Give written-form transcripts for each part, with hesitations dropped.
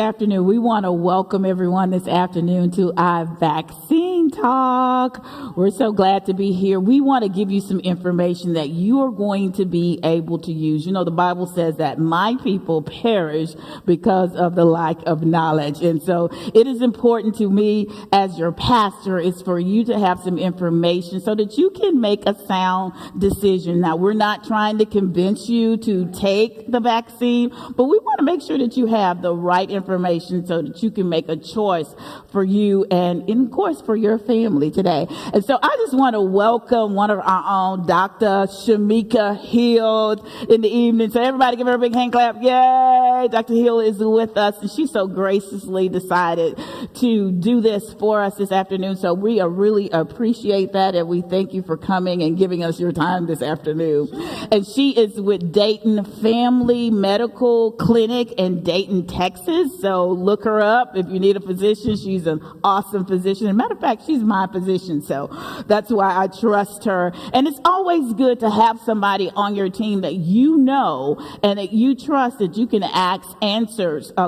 afternoon. We want to welcome everyone this afternoon to our vaccine talk. We're so glad to be here. We want to give you some information that you are going to be able to use. You know, the Bible says that my people perish because of the lack of knowledge. And so it is important to me as your pastor is for you to have some information so that you can make a sound decision. Now, we're not trying to convince you to take the vaccine, but we want to make sure that you have the right information so that you can make a choice for you and, of course, for your family today. And so I just want to welcome one of our own, Dr. Shemeka Hill, in the evening. So everybody give her a big hand clap. Yay! Dr. Hill is with us, and she so graciously decided to do this for us this afternoon. So we really appreciate that, and we thank you for coming and giving us your time this afternoon. And she is with Dayton Family Medical Clinic in Dayton, Texas. So look her up if you need a physician. She's an awesome physician. As a matter of fact, she's my physician, so that's why I trust her. And it's always good to have somebody on your team that you know and that you trust, that you can ask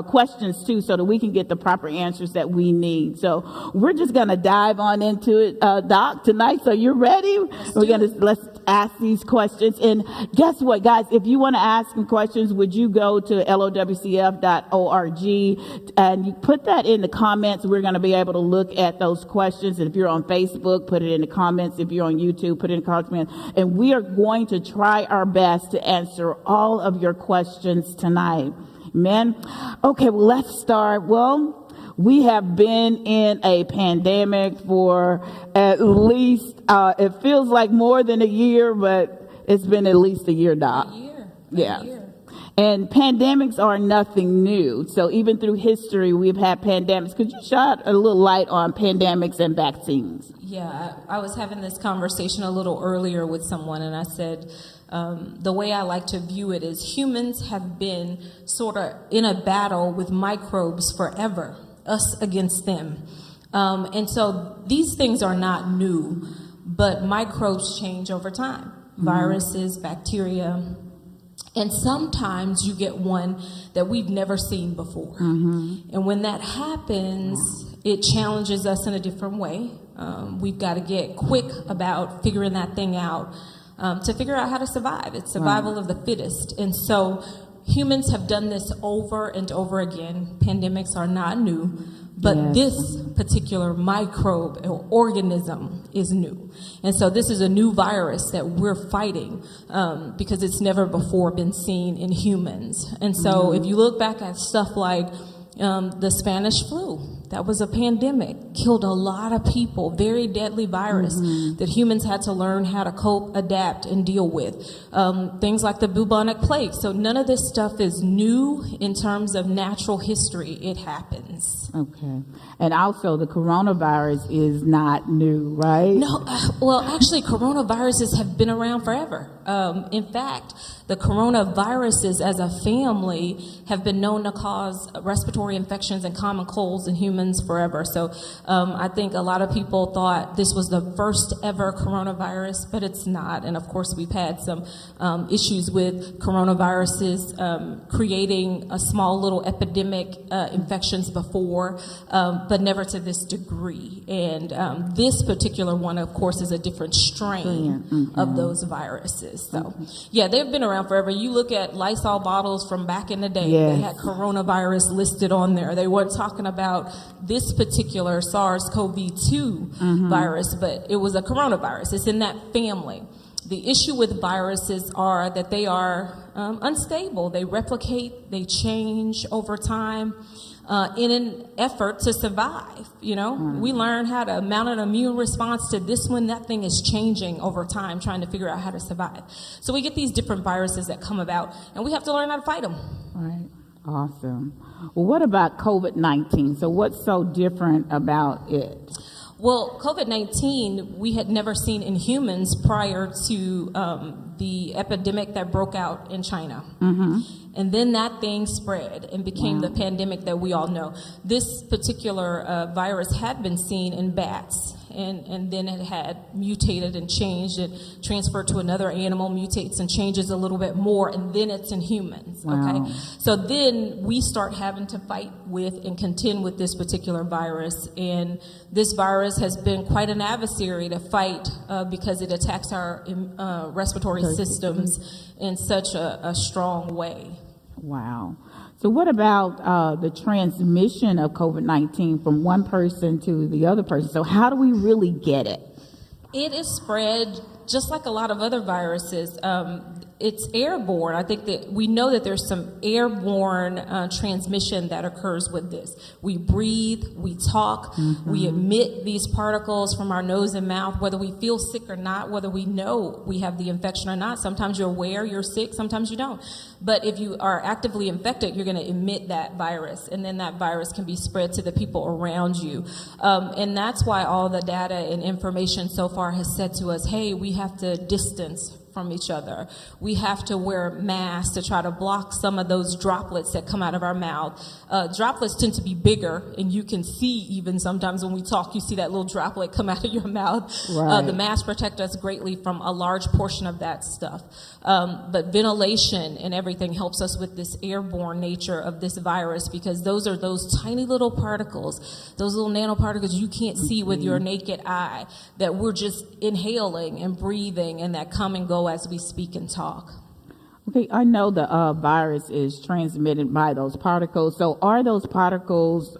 questions to, so that we can get the proper answers that we need. So we're just going to dive on into it, Doc, tonight. So you're ready? Let's ask these questions. And guess what, guys? If you want to ask some questions, would you go to lowcf.org and you put that in the comments? We're going to be able to look at those questions. And if you're on Facebook, put it in the comments. If you're on YouTube, put it in the comments. And we are going to try our best to answer all of your questions tonight. Amen. Okay, well, let's start. Well, we have been in a pandemic for at least, it feels like more than a year, but it's been at least a year, Doc. A year. And pandemics are nothing new. So even through history, we've had pandemics. Could you shed a little light on pandemics and vaccines? Yeah, I was having this conversation a little earlier with someone, and I said, the way I like to view it is humans have been sort of in a battle with microbes forever, us against them. And so these things are not new, but microbes change over time. Viruses, bacteria. And sometimes you get one that we've never seen before. And when that happens, it challenges us in a different way. We've got to get quick about figuring that thing out to figure out how to survive. It's survival of the fittest. And so humans have done this over and over again. Pandemics are not new, but this particular microbe or organism is new. And so this is a new virus that we're fighting because it's never before been seen in humans. And so if you look back at stuff like the Spanish flu, that was a pandemic, killed a lot of people, very deadly virus that humans had to learn how to cope, adapt, and deal with. Things like the bubonic plague. So none of this stuff is new in terms of natural history. It happens. Okay. And also the coronavirus is not new, right? No, well, actually, coronaviruses have been around forever. In fact, the coronaviruses as a family have been known to cause respiratory infections and common colds in humans forever. So I think a lot of people thought this was the first ever coronavirus, but it's not. And of course, we've had some issues with coronaviruses creating a small little epidemic infections before, but never to this degree. And this particular one, of course, is a different strain of those viruses. So, yeah, they've been around forever. You look at Lysol bottles from back in the day, they had coronavirus listed on there. They weren't talking about this particular SARS-CoV-2 virus, but it was a coronavirus. It's in that family. The issue with viruses are that they are unstable. They replicate, they change over time. In an effort to survive, you know. We learn how to mount an immune response to this one. That thing is changing over time, trying to figure out how to survive. So we get these different viruses that come about, and we have to learn how to fight them. All right. Awesome. Well, what about COVID-19? So what's so different about it? Well, COVID-19, we had never seen in humans prior to the epidemic that broke out in China. And then that thing spread and became the pandemic that we all know. This particular virus had been seen in bats, and then it had mutated and changed and transferred to another animal, mutates and changes a little bit more, and then it's in humans. Wow. Okay, so then we start having to fight with and contend with this particular virus, and this virus has been quite an adversary to fight because it attacks our respiratory systems in such a strong way. Wow. So what about the transmission of COVID-19 from one person to the other person? So how do we really get it? It is spread just like a lot of other viruses. It's airborne. I think that we know that there's some airborne transmission that occurs with this. We breathe, we talk, we emit these particles from our nose and mouth, whether we feel sick or not, whether we know we have the infection or not. Sometimes you're aware you're sick, sometimes you don't. But if you are actively infected, you're going to emit that virus, and then that virus can be spread to the people around you. And that's why all the data and information so far has said to us, hey, we have to distance from each other. We have to wear masks to try to block some of those droplets that come out of our mouth. Droplets tend to be bigger, and you can see even sometimes when we talk, you see that little droplet come out of your mouth. Right. The masks protect us greatly from a large portion of that stuff. But ventilation and everything helps us with this airborne nature of this virus, because those are those tiny little particles, those little nanoparticles you can't see with your naked eye, that we're just inhaling and breathing, and that come and go as we speak and talk. Okay, I know the virus is transmitted by those particles. So are those particles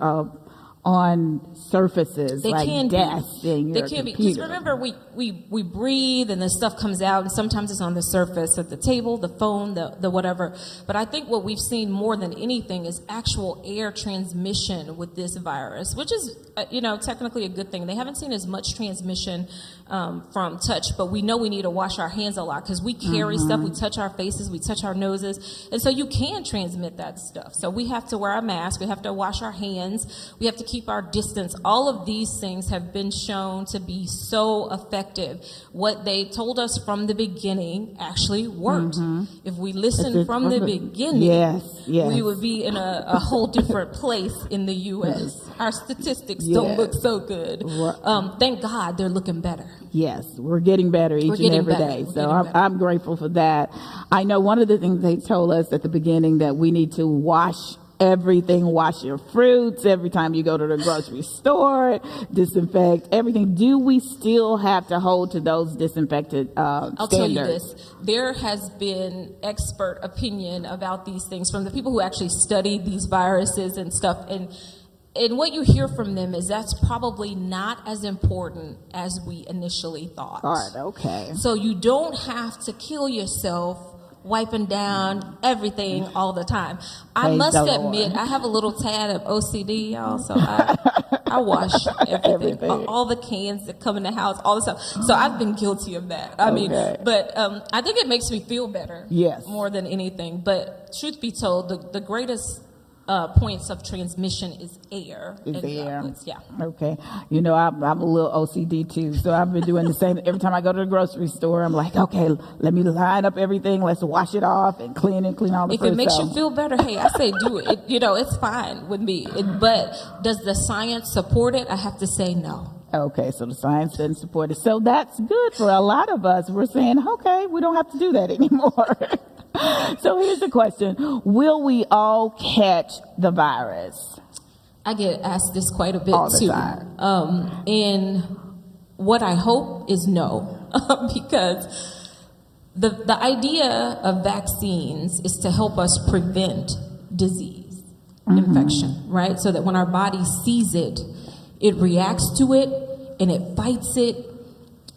on surfaces They like can desks be. in your They can be. computer? Just remember, we breathe and the stuff comes out, and sometimes it's on the surface of the table, the phone, the whatever. But I think what we've seen more than anything is actual air transmission with this virus, which is, technically a good thing. They haven't seen as much transmission from touch, but we know we need to wash our hands a lot because we carry stuff, we touch our faces, we touch our noses, and so you can transmit that stuff. So we have to wear a mask, we have to wash our hands, we have to keep our distance. All of these things have been shown to be so effective. What they told us from the beginning actually worked. If we listened from the beginning, yes. we would be in a whole different place in the U.S. Our statistics don't look so good. Thank God they're looking better. Yes, we're getting better each and every day. So I'm grateful for that. I know one of the things they told us at the beginning that we need to wash everything, wash your fruits every time you go to the grocery store, disinfect everything. Do we still have to hold to those disinfected standards? I'll tell you this. There has been expert opinion about these things from the people who actually study these viruses and stuff. And what you hear from them is that's probably not as important as we initially thought. All right, okay. So you don't have to kill yourself wiping down everything all the time. I must admit, I have a little tad of OCD, y'all, so I wash everything. All the cans that come in the house, all the stuff. So I've been guilty of that. I mean, but I think it makes me feel better. Yes. More than anything. But truth be told, the greatest points of transmission is air. Droplets. Yeah. Okay. I'm a little OCD too, so I've been doing the same. Every time I go to the grocery store, I'm like, okay, let me line up everything. Let's wash it off and clean all the fruit. If it makes you feel better, hey, I say do it. It's fine with me. But does the science support it? I have to say no. Okay, so the science doesn't support it. So that's good for a lot of us. We're saying, okay, we don't have to do that anymore. So here's the question. Will we all catch the virus? I get asked this quite a bit all the too. Time. And what I hope is no, because the idea of vaccines is to help us prevent disease, infection, right? So that when our body sees it, it reacts to it and it fights it,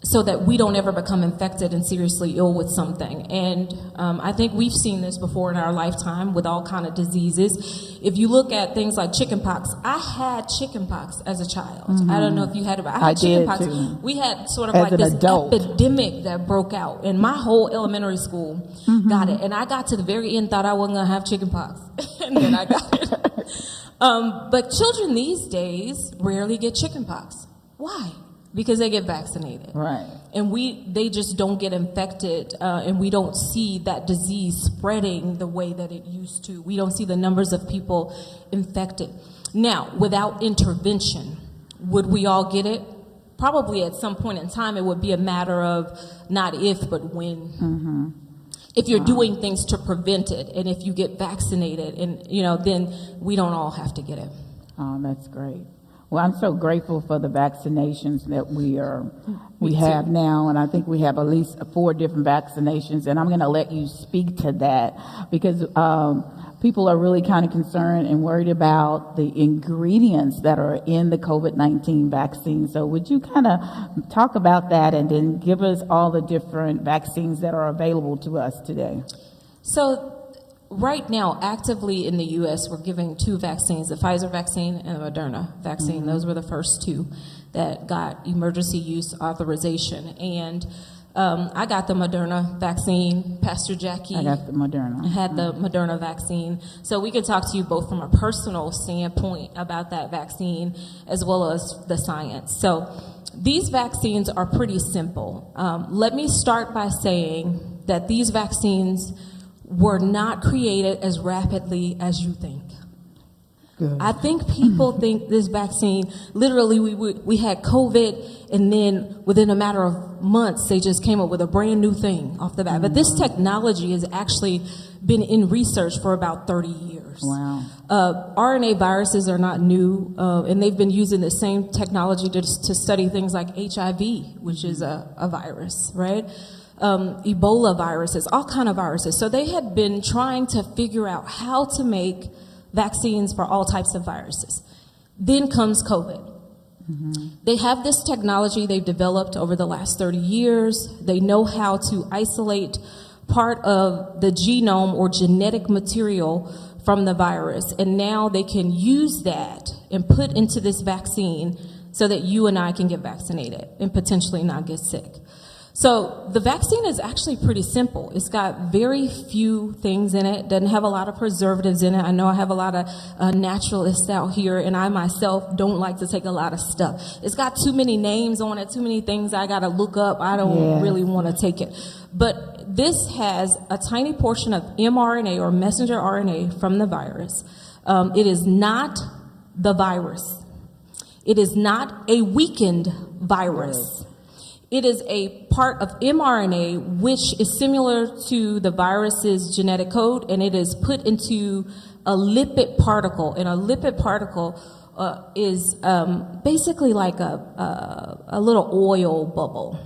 so that we don't ever become infected and seriously ill with something. And I think we've seen this before in our lifetime with all kind of diseases. If you look at things like chickenpox, I had chickenpox as a child. I don't know if you had it, but I had chickenpox. Too. We had sort of as like this adult. epidemic that broke out, and my whole elementary school got it. And I got to the very end, thought I wasn't gonna have chickenpox, and then I got it. But children these days rarely get chickenpox. Why? Because they get vaccinated. Right. And they just don't get infected, and we don't see that disease spreading the way that it used to. We don't see the numbers of people infected. Now, without intervention, would we all get it? probably at some point in time, it would be a matter of not if, but when. If you're doing things to prevent it, and if you get vaccinated, and then we don't all have to get it. Oh, that's great. Well, I'm so grateful for the vaccinations that we have now, and I think we have at least 4 different vaccinations, and I'm going to let you speak to that because people are really kind of concerned and worried about the ingredients that are in the COVID-19 vaccine. So would you kind of talk about that and then give us all the different vaccines that are available to us today? So right now, actively in the U.S., we're giving 2 vaccines, the Pfizer vaccine and the Moderna vaccine. Those were the first 2 that got emergency use authorization. And I got the Moderna vaccine. Pastor Jackie I got the Moderna. had the Moderna vaccine. So we can talk to you both from a personal standpoint about that vaccine as well as the science. So these vaccines are pretty simple. Let me start by saying that these vaccines were not created as rapidly as you think. Good. I think people think this vaccine, literally we had COVID, and then within a matter of months, they just came up with a brand new thing off the bat. But this technology has actually been in research for about 30 years. Wow. RNA viruses are not new, and they've been using the same technology to study things like HIV, which is a virus, right? Ebola viruses, all kind of viruses. So they had been trying to figure out how to make vaccines for all types of viruses. Then comes COVID. They have this technology they've developed over the last 30 years. They know how to isolate part of the genome or genetic material from the virus. And now they can use that and put into this vaccine so that you and I can get vaccinated and potentially not get sick. So the vaccine is actually pretty simple. It's got very few things in it. Doesn't have a lot of preservatives in it. I know I have a lot of naturalists out here, and I myself don't like to take a lot of stuff. It's got too many names on it, too many things I got to look up. I don't really want to take it. But this has a tiny portion of mRNA or messenger RNA from the virus. It is not the virus. It is not a weakened virus. It is a part of mRNA which is similar to the virus's genetic code, and it is put into a lipid particle. And a lipid particle is basically like a little oil bubble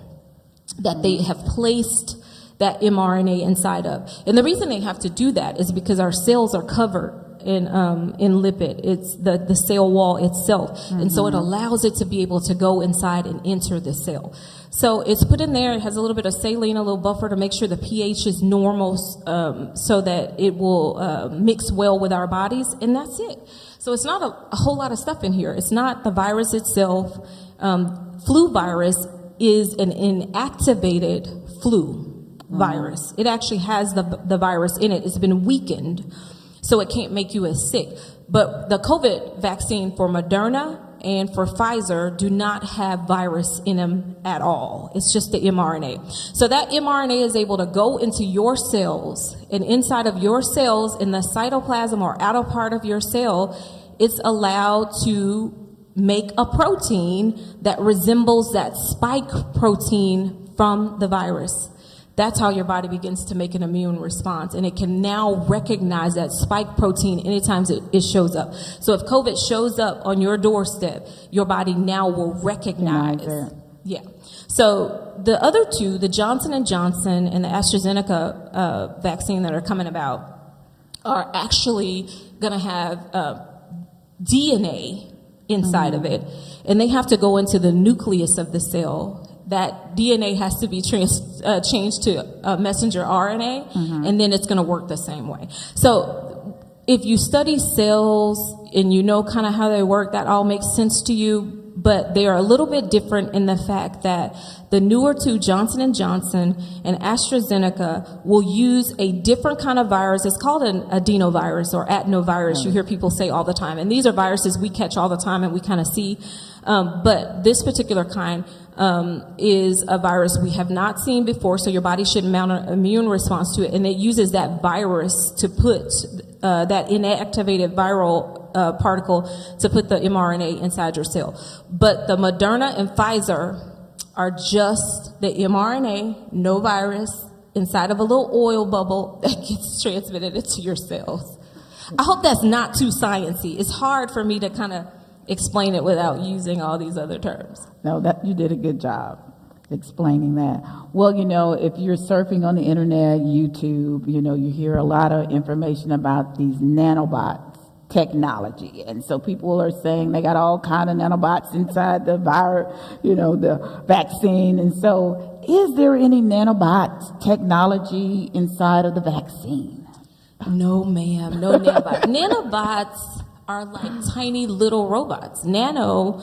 that they have placed that mRNA inside of. And the reason they have to do that is because our cells are covered in lipid. It's the cell wall itself. And so it allows it to be able to go inside and enter the cell. So it's put in there. It has a little bit of saline, a little buffer to make sure the pH is normal, so that it will mix well with our bodies, and that's it. So it's not a whole lot of stuff in here. It's not the virus itself. Flu virus is an inactivated flu virus. It actually has the virus in it. It's been weakened, so it can't make you as sick. But the COVID vaccine for Moderna and for Pfizer do not have virus in them at all. It's just the mRNA. So that mRNA is able to go into your cells, and inside of your cells, in the cytoplasm or outer part of your cell, it's allowed to make a protein that resembles that spike protein from the virus. That's how your body begins to make an immune response, and it can now recognize that spike protein anytime it shows up. So if COVID shows up on your doorstep, your body now will recognize. Yeah. So the other 2, the Johnson & Johnson and the AstraZeneca vaccine that are coming about, are actually going to have DNA inside of it, and they have to go into the nucleus of the cell. That DNA has to be changed to messenger RNA, and then it's going to work the same way. So if you study cells and you know kind of how they work, that all makes sense to you. But they are a little bit different in the fact that the newer 2, Johnson & Johnson and AstraZeneca, will use a different kind of virus. It's called an adenovirus or adenovirus. You hear people say all the time. And these are viruses we catch all the time and we kind of see. But this particular kind is a virus we have not seen before, so your body should mount an immune response to it. And it uses that virus to put that inactivated viral particle to put the mRNA inside your cell. But the Moderna and Pfizer are just the mRNA, no virus, inside of a little oil bubble that gets transmitted into your cells. I hope that's not too sciencey. It's hard for me to kind of explain it without using all these other terms. No, that you did a good job explaining that. Well, if you're surfing on the internet, YouTube, you hear a lot of information about these nanobots technology. And so people are saying they got all kind of nanobots inside the virus, the vaccine. And so is there any nanobot technology inside of the vaccine? No, ma'am, no nanobots. Nanobots are like tiny little robots. Nano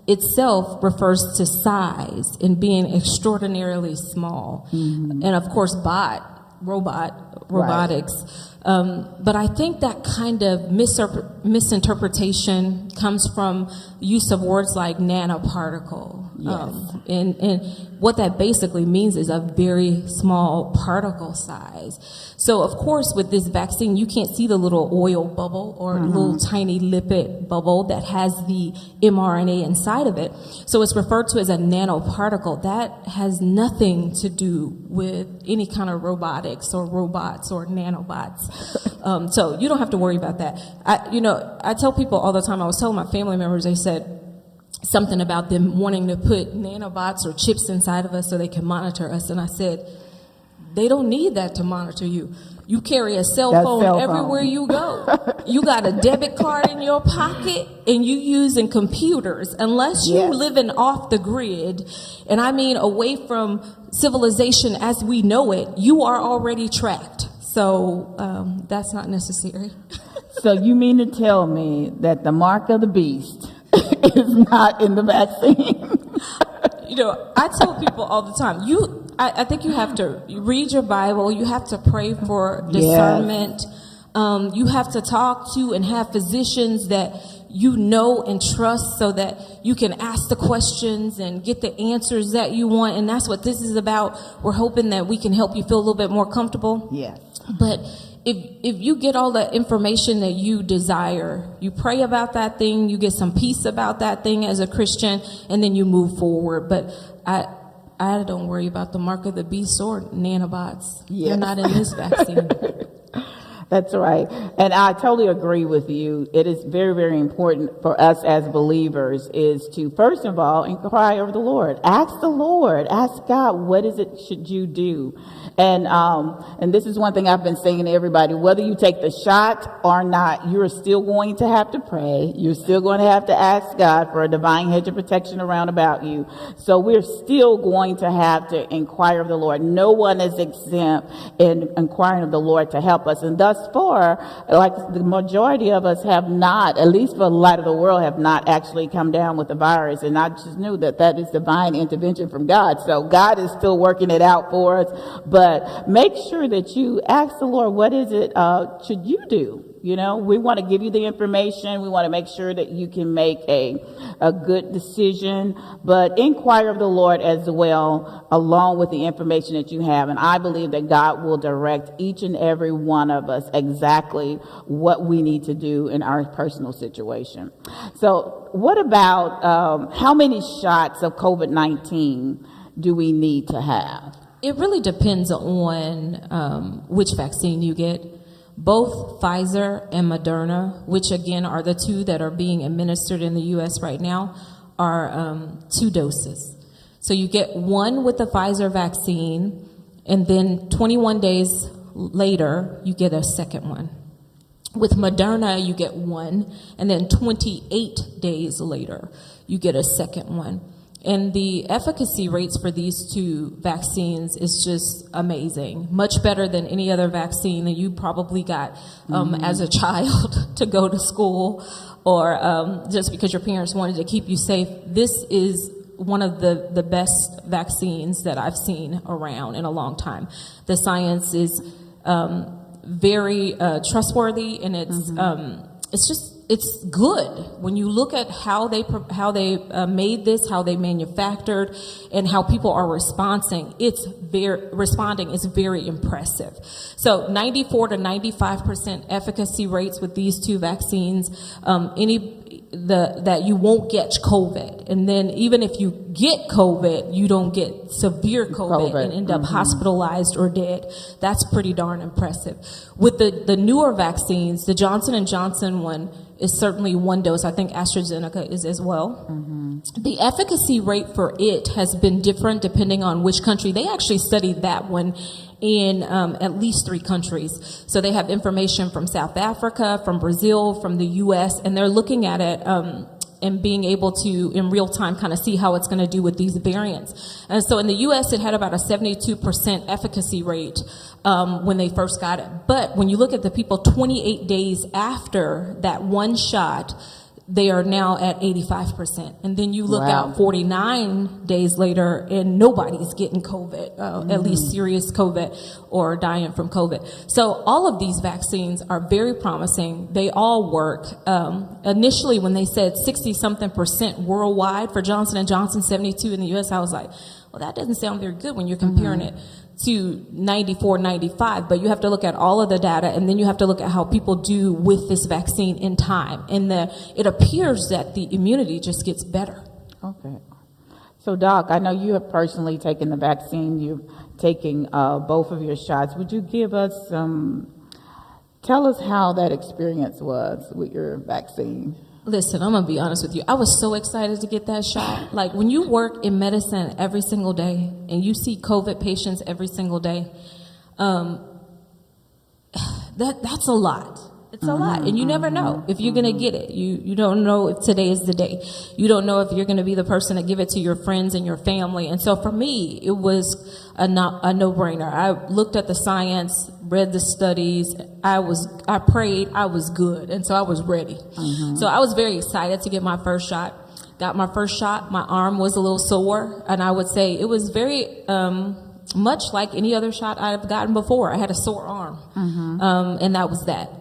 itself refers to size and being extraordinarily small. Mm-hmm. And of course, robotics. Right. But I think that kind of misinterpretation comes from use of words like nanoparticle. Yes. And what that basically means is a very small particle size. So, of course, with this vaccine, you can't see the little oil bubble or little tiny lipid bubble that has the mRNA inside of it. So it's referred to as a nanoparticle. That has nothing to do with any kind of robotics or robots or nanobots. So you don't have to worry about that. I tell people all the time, I was telling my family members, they said something about them wanting to put nanobots or chips inside of us so they can monitor us. And I said, they don't need that to monitor you. You carry a cell phone everywhere you go. You got a debit card in your pocket and you using computers. Unless you living off the grid, and I mean away from civilization as we know it, you are already tracked. So that's not necessary. So you mean to tell me that the mark of the beast is not in the vaccine? I tell people all the time, I think you have to read your Bible, you have to pray for discernment, you have to talk to and have physicians that you know and trust so that you can ask the questions and get the answers that you want. And that's what this is about. We're hoping that we can help you feel a little bit more comfortable. Yes. But if you get all the information that you desire, you pray about that thing, you get some peace about that thing as a Christian, and then you move forward. But I don't worry about the mark of the beast or nanobots. Yes. They're not in this vaccine. That's right. And I totally agree with you. It is very, very important for us as believers is to, first of all, inquire of the Lord. Ask the Lord. Ask God, what is it should you do? And this is one thing I've been saying to everybody, whether you take the shot or not, you're still going to have to pray. You're still going to have to ask God for a divine hedge of protection around about you. So we're still going to have to inquire of the Lord. No one is exempt in inquiring of the Lord to help us. And thus far, like the majority of us have not, at least for a lot of the world, have not actually come down with the virus. And I just knew that is divine intervention from God. So God is still working it out for us. But make sure that you ask the Lord, what is it should you do? We want to give you the information. We want to make sure that you can make a good decision, but inquire of the Lord as well, along with the information that you have. And I believe that God will direct each and every one of us exactly what we need to do in our personal situation. So what about how many shots of COVID-19 do we need to have? It really depends on which vaccine you get. Both Pfizer and Moderna, which again are the two that are being administered in the U.S. right now, are 2 doses. So you get one with the Pfizer vaccine, and then 21 days later, you get a second one. With Moderna, you get one, and then 28 days later, you get a second one. And the efficacy rates for these 2 vaccines is just amazing. Much better than any other vaccine that you probably got as a child to go to school or just because your parents wanted to keep you safe. This is one of the best vaccines that I've seen around in a long time. The science is very trustworthy, and it's just it's good when you look at how they made this, how they manufactured, and how people are responding. It's very impressive. So 94 to 95% efficacy rates with these two vaccines. That you won't get COVID, and then even if you get COVID, you don't get severe COVID. And end up hospitalized or dead. That's pretty darn impressive. With the newer vaccines, the Johnson & Johnson one is certainly one dose. I think AstraZeneca is as well. The efficacy rate for it has been different depending on which country. They actually studied that one in at least 3 countries. So they have information from South Africa, from Brazil, from the U.S., and they're looking at it and being able to, in real time, kind of see how it's going to do with these variants. And so in the U.S., it had about a 72% efficacy rate when they first got it. But when you look at the people 28 days after that one shot, they are now at 85%. And then you look out 49 days later and nobody's getting COVID, at least serious COVID or dying from COVID. So all of these vaccines are very promising. They all work. Initially, when they said 60-something% worldwide for Johnson & Johnson, 72 in the U.S., I was like, well, that doesn't sound very good when you're comparing it to 94, 95, but you have to look at all of the data, and then you have to look at how people do with this vaccine in time. And it appears that the immunity just gets better. Okay. So, Doc, I know you have personally taken the vaccine. You're taking both of your shots. Would you give us tell us how that experience was with your vaccine? Listen, I'm going to be honest with you. I was so excited to get that shot. Like, when you work in medicine every single day and you see COVID patients every single day, that's a lot. It's a lot. And you never know if you're going to get it. You don't know if today is the day. You don't know if you're going to be the person to give it to your friends and your family. And so for me, it was a no-brainer. I looked at the science, read the studies. I prayed. I was good. And so I was ready. So I was very excited to get my first shot. Got my first shot. My arm was a little sore. And I would say it was very much like any other shot I've gotten before. I had a sore arm. And that was that.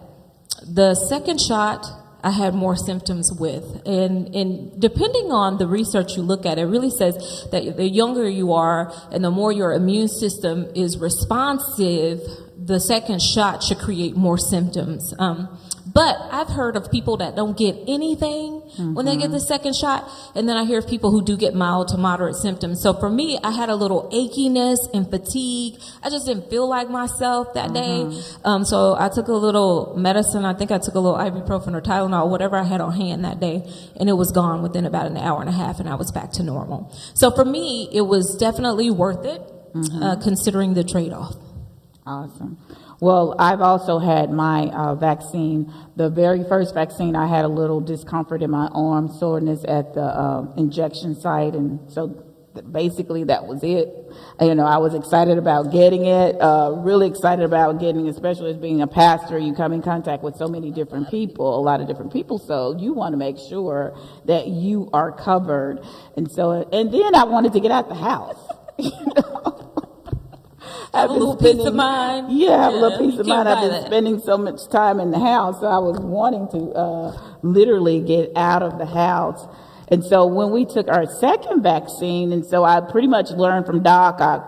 The second shot, I had more symptoms with. And depending on the research you look at, it really says that the younger you are and the more your immune system is responsive, the second shot should create more symptoms. But I've heard of people that don't get anything when they get the second shot, and then I hear of people who do get mild to moderate symptoms. So for me, I had a little achiness and fatigue. I just didn't feel like myself that day. So I took a little medicine. I think I took a little ibuprofen or Tylenol, whatever I had on hand that day, and it was gone within about an hour and a half, and I was back to normal. So for me, it was definitely worth it, considering the trade-off. Awesome. Well, I've also had my vaccine. The very first vaccine, I had a little discomfort in my arm, soreness at the injection site, and so basically that was it. You know, I was excited about getting it, really excited about getting it, especially as being a pastor. You come in contact with so many different people, a lot of different people, so you want to make sure that you are covered. And then I wanted to get out the house. You know? Have a little peace of mind. Yeah, have a little peace of mind. I've been spending so much time in the house, so I was wanting to literally get out of the house. And so when we took our second vaccine, and so I pretty much learned from Doc, I,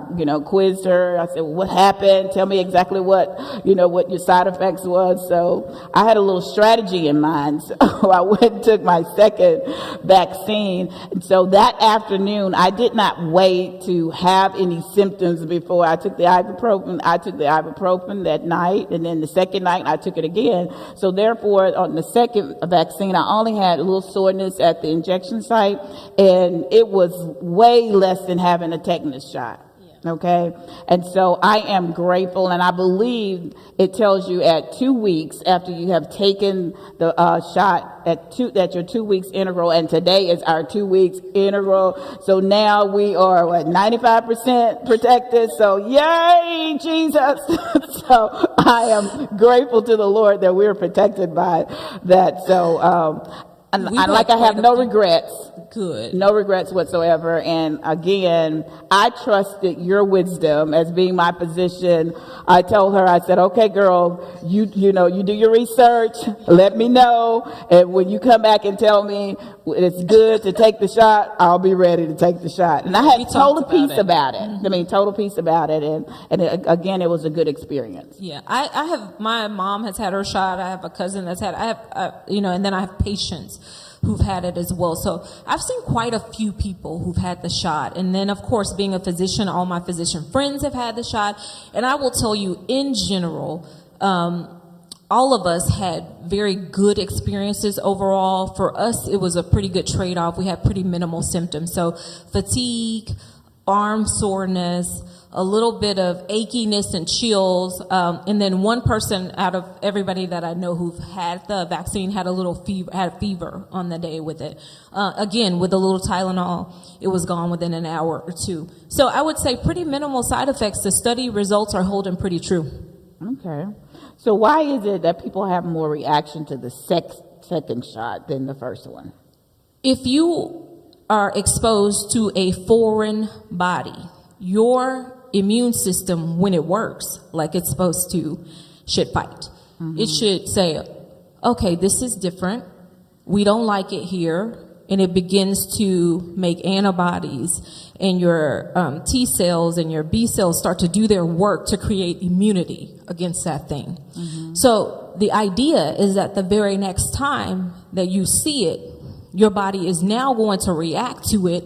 quizzed her. I said, well, what happened? Tell me exactly what your side effects was. So I had a little strategy in mind. So I went and took my second vaccine. And so that afternoon, I did not wait to have any symptoms before I took the ibuprofen. I took the ibuprofen that night, and then the second night I took it again. So therefore, on the second vaccine, I only had a little soreness at the injection site, and it was way less than having a tetanus shot. Okay, and so I am grateful, and I believe it tells you at 2 weeks after you have taken the shot at your 2 weeks interval, and today is our 2 weeks interval. So now we are 95% protected. So yay, Jesus! So I am grateful to the Lord that we're protected by that. So I have no regrets. Good. No regrets whatsoever. And again, I trusted your wisdom as being my physician. I told her, I said, okay, girl, you do your research. Let me know. And when you come back and tell me it's good to take the shot, I'll be ready to take the shot. And I had total peace about it. Mm-hmm. I mean, total peace about it. Again, it was a good experience. Yeah. I have, my mom has had her shot. I have a cousin that's had, and then I have patients who've had it as well. So I've seen quite a few people who've had the shot. And then, of course, being a physician, all my physician friends have had the shot. And I will tell you, in general, all of us had very good experiences overall. For us, it was a pretty good trade-off. We had pretty minimal symptoms. So fatigue, arm soreness, a little bit of achiness and chills, and then one person out of everybody that I know who've had the vaccine had a fever on the day with it. Again, with a little Tylenol, it was gone within an hour or two. So I would say pretty minimal side effects. The study results are holding pretty true. Okay. So why is it that people have more reaction to the second shot than the first one? If you are exposed to a foreign body, your immune system, when it works like it's supposed to, should fight. Mm-hmm. It should say, okay, this is different. We don't like it here. And it begins to make antibodies, and your T cells and your B cells start to do their work to create immunity against that thing. Mm-hmm. So the idea is that the very next time that you see it, your body is now going to react to it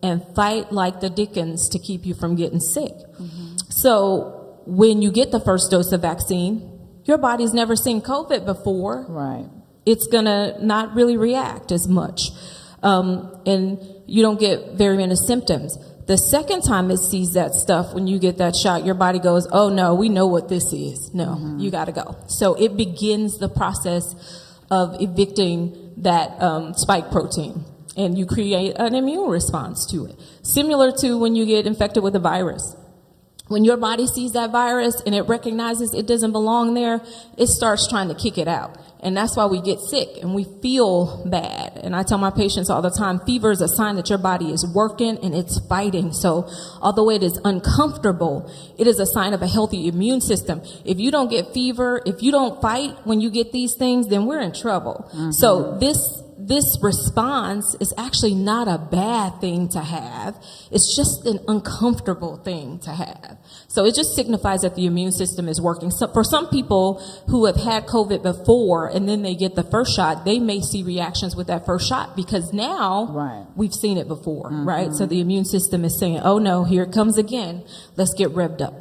and fight like the dickens to keep you from getting sick. Mm-hmm. So when you get the first dose of vaccine, your body's never seen COVID before. Right. It's going to not really react as much. And you don't get very many symptoms. The second time it sees that stuff, when you get that shot, your body goes, oh, no, we know what this is. No, you got to go. So it begins the process of evicting that spike protein. And you create an immune response to it, similar to when you get infected with a virus. When your body sees that virus and it recognizes it doesn't belong there, it starts trying to kick it out. And that's why we get sick and we feel bad. And I tell my patients all the time, fever is a sign that your body is working and it's fighting. So although it is uncomfortable, it is a sign of a healthy immune system. If you don't get fever, if you don't fight when you get these things, then we're in trouble. Mm-hmm. So this response is actually not a bad thing to have. It's just an uncomfortable thing to have. So it just signifies that the immune system is working. So for some people who have had COVID before and then they get the first shot, they may see reactions with that first shot because now we've seen it before, right? So the immune system is saying, oh no, here it comes again. Let's get revved up.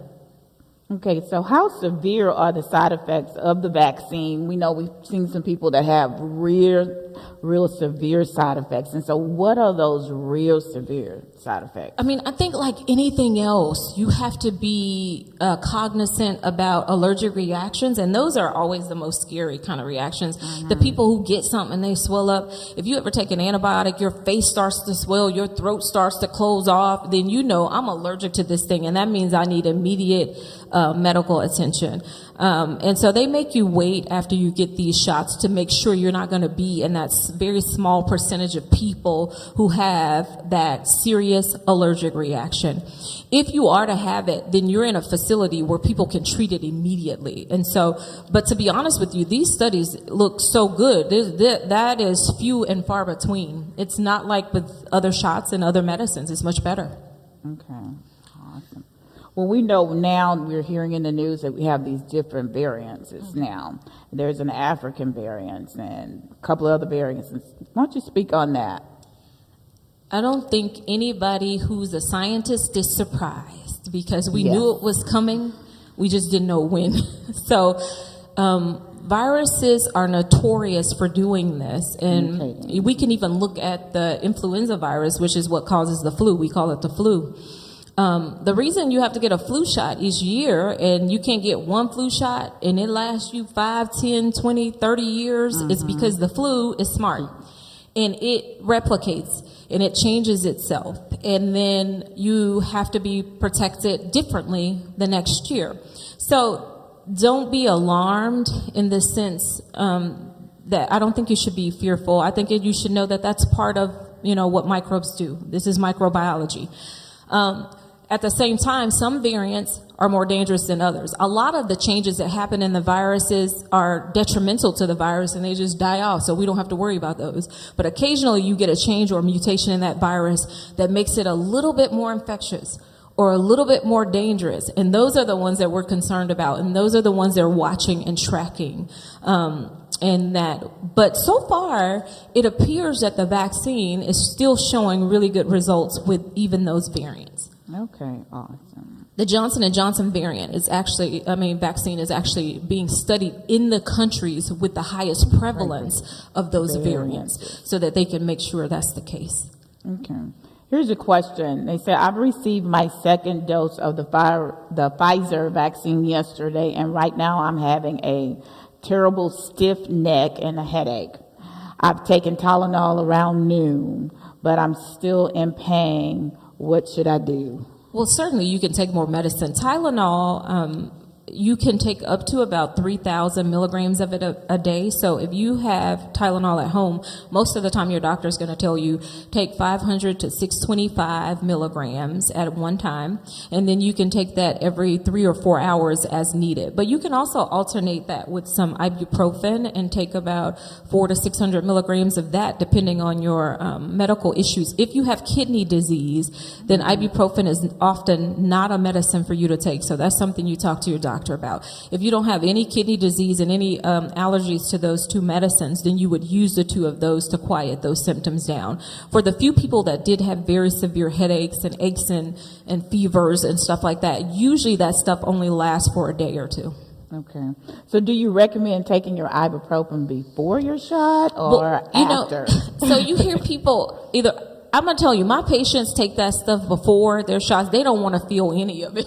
Okay, so how severe are the side effects of the vaccine? We know we've seen some people that have real severe side effects. And so what are those real severe side effects? I mean, I think like anything else, you have to be cognizant about allergic reactions. And those are always the most scary kind of reactions. Mm-hmm. The people who get something and they swell up. If you ever take an antibiotic, your face starts to swell, your throat starts to close off, then you know I'm allergic to this thing. And that means I need immediate medical attention. And so they make you wait after you get these shots to make sure you're not going to be in that very small percentage of people who have that serious allergic reaction. If you are to have it, then you're in a facility where people can treat it immediately. And so, but to be honest with you, these studies look so good. That is few and far between. It's not like with other shots and other medicines. It's much better. Okay. Awesome. Well, we know now, we're hearing in the news that we have these different variants now. There's an African variant and a couple of other variants. Why don't you speak on that? I don't think anybody who's a scientist is surprised because we knew it was coming. We just didn't know when. So viruses are notorious for doing this. And we can even look at the influenza virus, which is what causes the flu. We call it the flu. The reason you have to get a flu shot each year and you can't get one flu shot and it lasts you 5, 10, 20, 30 years is because the flu is smart and it replicates and it changes itself. And then you have to be protected differently the next year. So don't be alarmed in the sense that I don't think you should be fearful. I think you should know that that's part of, what microbes do. This is microbiology. At the same time, some variants are more dangerous than others. A lot of the changes that happen in the viruses are detrimental to the virus, and they just die off, so we don't have to worry about those. But occasionally you get a change or a mutation in that virus that makes it a little bit more infectious or a little bit more dangerous, and those are the ones that we're concerned about, and those are the ones they're watching and tracking. But so far, it appears that the vaccine is still showing really good results with even those variants. Okay, awesome. The Johnson & Johnson variant vaccine is actually being studied in the countries with the highest prevalence of those variants, so that they can make sure that's the case. Okay. Here's a question. They say, I've received my second dose of the Pfizer vaccine yesterday, and right now I'm having a terrible stiff neck and a headache. I've taken Tylenol around noon, but I'm still in pain. What should I do? Well, certainly you can take more medicine. Tylenol, you can take up to about 3,000 milligrams of it a day. So if you have Tylenol at home, most of the time your doctor is going to tell you take 500 to 625 milligrams at one time, and then you can take that every 3 or 4 hours as needed. But you can also alternate that with some ibuprofen and take about 400 to 600 milligrams of that, depending on your medical issues. If you have kidney disease, then ibuprofen is often not a medicine for you to take. So that's something you talk to your doctor about. If you don't have any kidney disease and any allergies to those two medicines, then you would use the two of those to quiet those symptoms down. For the few people that did have very severe headaches and aches and fevers and stuff like that, usually that stuff only lasts for a day or two. Okay. So do you recommend taking your ibuprofen before your shot or after? So you hear people I'm going to tell you, my patients take that stuff before their shots. They don't want to feel any of it.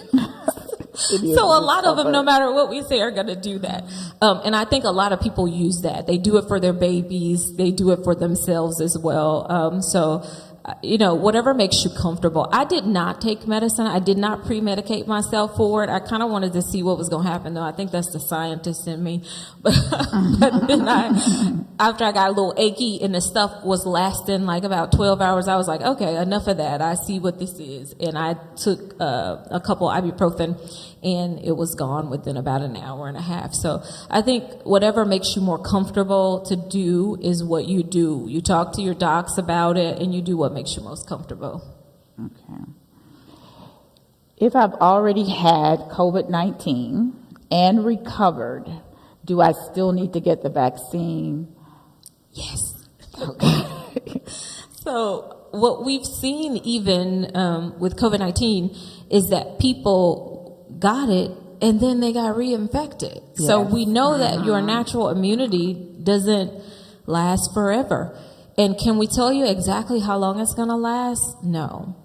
So a lot of them, no matter what we say, are going to do that. And I think a lot of people use that. They do it for their babies. They do it for themselves as well. Whatever makes you comfortable. I did not take medicine. I did not pre-medicate myself for it. I kind of wanted to see what was going to happen, though. I think that's the scientist in me. But then after I got a little achy and the stuff was lasting like about 12 hours, I was like, okay, enough of that. I see what this is. And I took a couple ibuprofen, and it was gone within about an hour and a half. So I think whatever makes you more comfortable to do is what you do. You talk to your docs about it, and you do what makes you most comfortable. Okay. If I've already had COVID-19 and recovered, do I still need to get the vaccine? Yes. Okay. So what we've seen even with COVID-19 is that people got it and then they got reinfected. Yes. So we know that your natural immunity doesn't last forever. And can we tell you exactly how long it's going to last? No.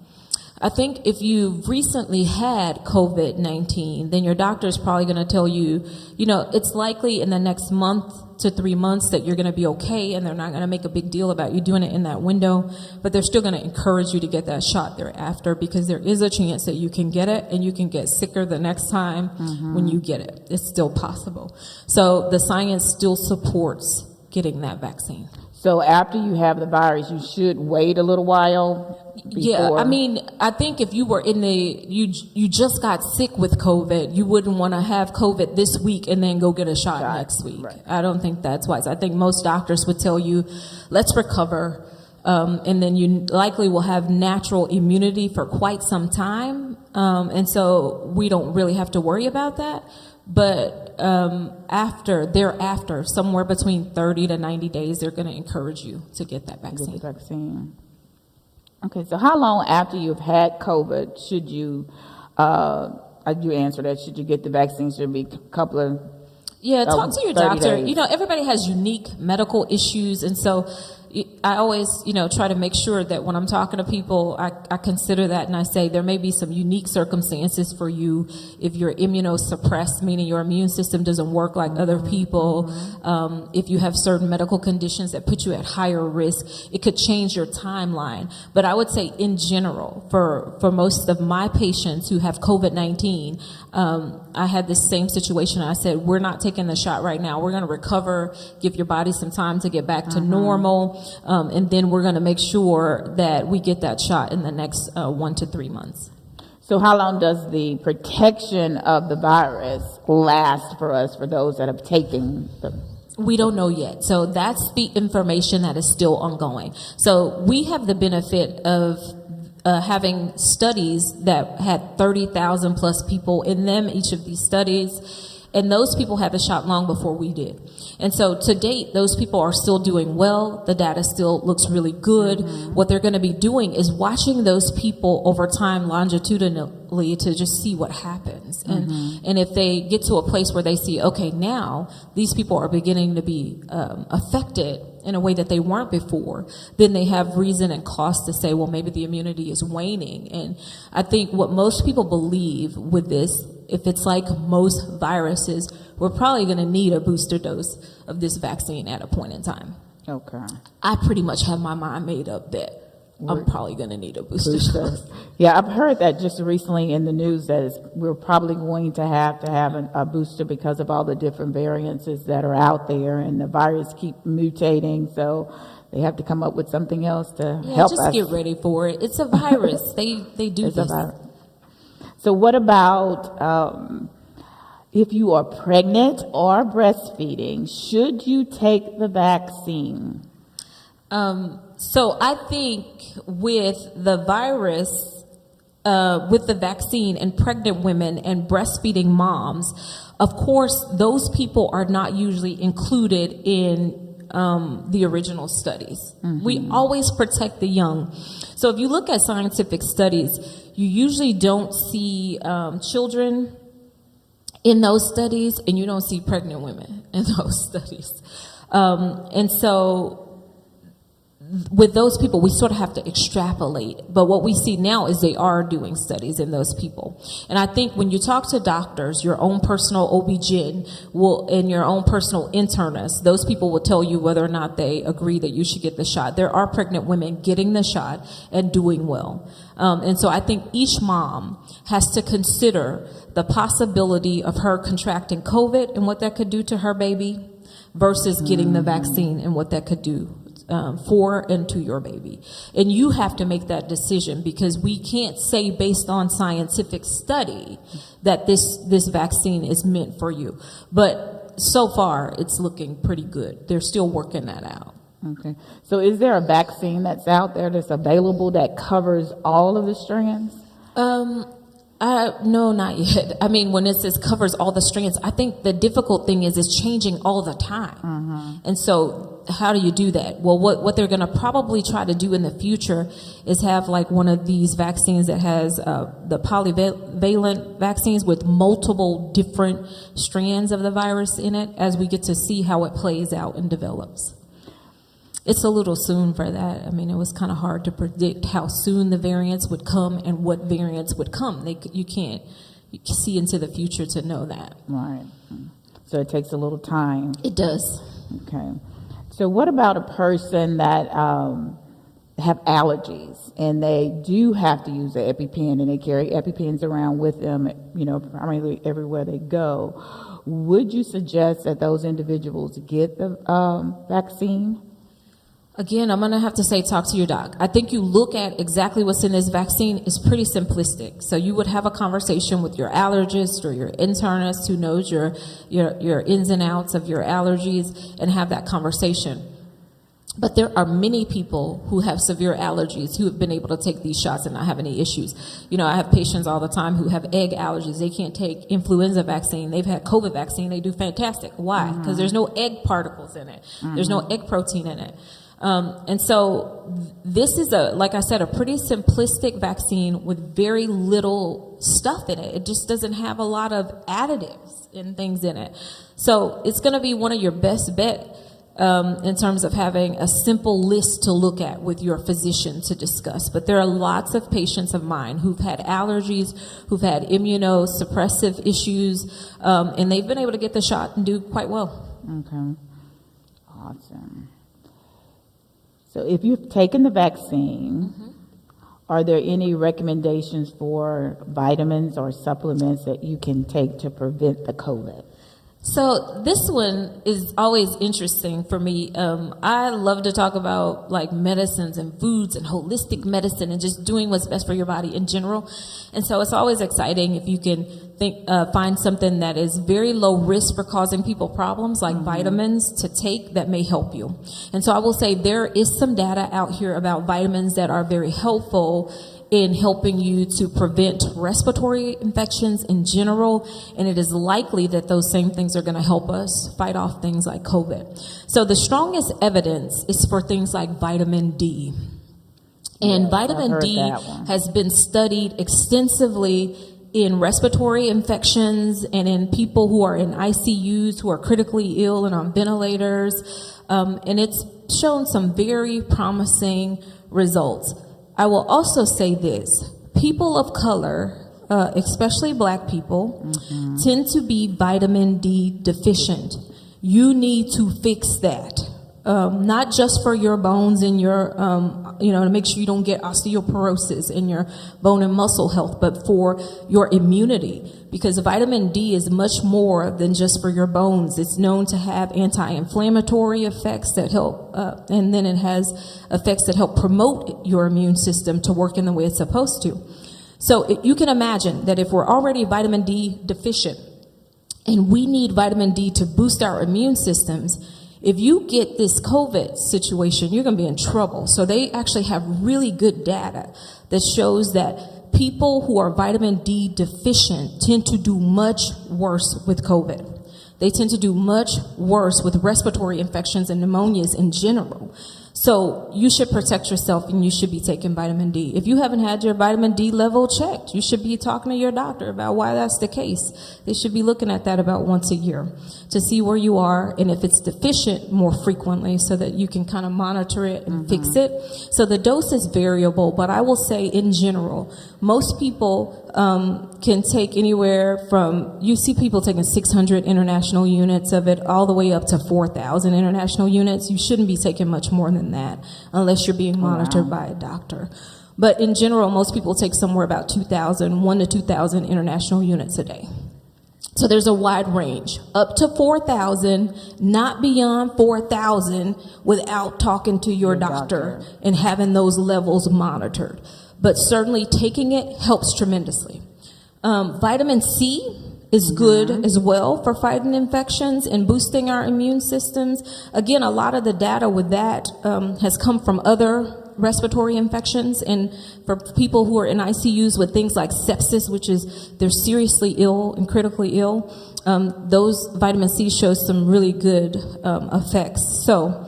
I think if you've recently had COVID-19, then your doctor is probably going to tell you, it's likely in the next month to 3 months that you're going to be okay, and they're not going to make a big deal about you doing it in that window, but they're still going to encourage you to get that shot thereafter, because there is a chance that you can get it and you can get sicker the next time when you get it. It's still possible. So the science still supports getting that vaccine. So after you have the virus, you should wait a little while before? Yeah, I think if you were you just got sick with COVID, you wouldn't want to have COVID this week and then go get a shot next week. Right. I don't think that's wise. I think most doctors would tell you, let's recover, and then you likely will have natural immunity for quite some time, and so we don't really have to worry about that. But thereafter, somewhere between 30 to 90 days, they're going to encourage you to get that vaccine. Get the vaccine. Okay, so how long after you've had COVID should you, you answered that, should you get the vaccine? Should it be a couple of talk to your doctor. Days. Everybody has unique medical issues, and so, I always, try to make sure that when I'm talking to people, I consider that, and I say there may be some unique circumstances for you if you're immunosuppressed, meaning your immune system doesn't work like other people. If you have certain medical conditions that put you at higher risk, it could change your timeline. But I would say in general, for most of my patients who have COVID-19, I had this same situation. I said, we're not taking the shot right now. We're going to recover, give your body some time to get back to normal, and then we're going to make sure that we get that shot in the next 1 to 3 months. So how long does the protection of the virus last for us, for those that have taken the... We don't know yet. So that's the information that is still ongoing. So we have the benefit of having studies that had 30,000 plus people in them, each of these studies, and those people had the shot long before we did. And so to date, those people are still doing well. The data still looks really good. What they're going to be doing is watching those people over time longitudinally to just see what happens. And if they get to a place where they see, okay, now these people are beginning to be affected in a way that they weren't before, then they have reason and cause to say, well, maybe the immunity is waning. And I think what most people believe with this, if it's like most viruses, we're probably going to need a booster dose of this vaccine at a point in time. Okay. I pretty much have my mind made up that I'm probably going to need a booster dose. Yeah, I've heard that just recently in the news that we're probably going to have a booster because of all the different variances that are out there, and the virus keep mutating, so they have to come up with something else to help us. Just get ready for it. It's a virus. They do It's this. So what about if you are pregnant or breastfeeding? Should you take the vaccine? So I think with the virus, with the vaccine and pregnant women and breastfeeding moms, of course, those people are not usually included in the original studies. We always protect the young. So if you look at scientific studies, you usually don't see children in those studies, and you don't see pregnant women in those studies. And so with those people, we sort of have to extrapolate. But what we see now is they are doing studies in those people. And I think when you talk to doctors, your own personal OB-GYN and your own personal internist, those people will tell you whether or not they agree that you should get the shot. There are pregnant women getting the shot and doing well. And so I think each mom has to consider the possibility of her contracting COVID and what that could do to her baby versus getting the vaccine and what that could do for and to your baby. And you have to make that decision, because we can't say based on scientific study that this vaccine is meant for you. But so far, it's looking pretty good. They're still working that out. Okay. So is there a vaccine that's out there that's available that covers all of the strands? No, not yet. I mean, when it says covers all the strands, I think the difficult thing is it's changing all the time. And so how do you do that? Well, what they're going to probably try to do in the future is have like one of these vaccines that has the polyvalent vaccines with multiple different strands of the virus in it, as we get to see how it plays out and develops. It's a little soon for that. I mean, it was kind of hard to predict how soon the variants would come and what variants would come. You can't see into the future to know that. Right. So it takes a little time. It does. Okay. So what about a person that have allergies and they do have to use the EpiPen, and they carry EpiPens around with them, primarily everywhere they go? Would you suggest that those individuals get the vaccine? Again, I'm going to have to say, talk to your doc. I think you look at exactly what's in this vaccine is pretty simplistic. So you would have a conversation with your allergist or your internist who knows your ins and outs of your allergies, and have that conversation. But there are many people who have severe allergies who have been able to take these shots and not have any issues. I have patients all the time who have egg allergies. They can't take influenza vaccine. They've had COVID vaccine. They do fantastic. Why? Because there's no egg particles in it. There's no egg protein in it. And so this is like I said, a pretty simplistic vaccine with very little stuff in it. It just doesn't have a lot of additives and things in it. So it's going to be one of your best bet in terms of having a simple list to look at with your physician to discuss. But there are lots of patients of mine who've had allergies, who've had immunosuppressive issues, and they've been able to get the shot and do quite well. Okay. Awesome. So if you've taken the vaccine, are there any recommendations for vitamins or supplements that you can take to prevent the COVID? So this one is always interesting for me. I love to talk about like medicines and foods and holistic medicine and just doing what's best for your body in general. And so it's always exciting if you can find something that is very low risk for causing people problems, like vitamins to take that may help you. And so I will say there is some data out here about vitamins that are very helpful in helping you to prevent respiratory infections in general, and it is likely that those same things are going to help us fight off things like COVID. So the strongest evidence is for things like vitamin D. And vitamin D has been studied extensively in respiratory infections and in people who are in ICUs, who are critically ill and on ventilators, and it's shown some very promising results. I will also say this. People of color, especially black people, tend to be vitamin D deficient. You need to fix that. Not just for your bones and your, to make sure you don't get osteoporosis in your bone and muscle health, but for your immunity. Because vitamin D is much more than just for your bones. It's known to have anti-inflammatory effects that help, and then it has effects that help promote your immune system to work in the way it's supposed to. So you can imagine that if we're already vitamin D deficient and we need vitamin D to boost our immune systems, if you get this COVID situation, you're going to be in trouble. So they actually have really good data that shows that people who are vitamin D deficient tend to do much worse with COVID. They tend to do much worse with respiratory infections and pneumonias in general. So you should protect yourself and you should be taking vitamin D. If you haven't had your vitamin D level checked, you should be talking to your doctor about why that's the case. They should be looking at that about once a year to see where you are and if it's deficient more frequently so that you can kind of monitor it and fix it. So the dose is variable, but I will say in general, most people can take anywhere from, you see people taking 600 international units of it all the way up to 4,000 international units. You shouldn't be taking much more than that unless you're being monitored by a doctor. But in general, most people take somewhere about 1 to 2,000 international units a day. So there's a wide range, up to 4,000, not beyond 4,000 without talking to your doctor and having those levels monitored. But certainly taking it helps tremendously. Vitamin C is good as well for fighting infections and boosting our immune systems. Again, a lot of the data with that has come from other respiratory infections, and for people who are in ICUs with things like sepsis, which is they're seriously ill and critically ill, those vitamin C shows some really good effects. So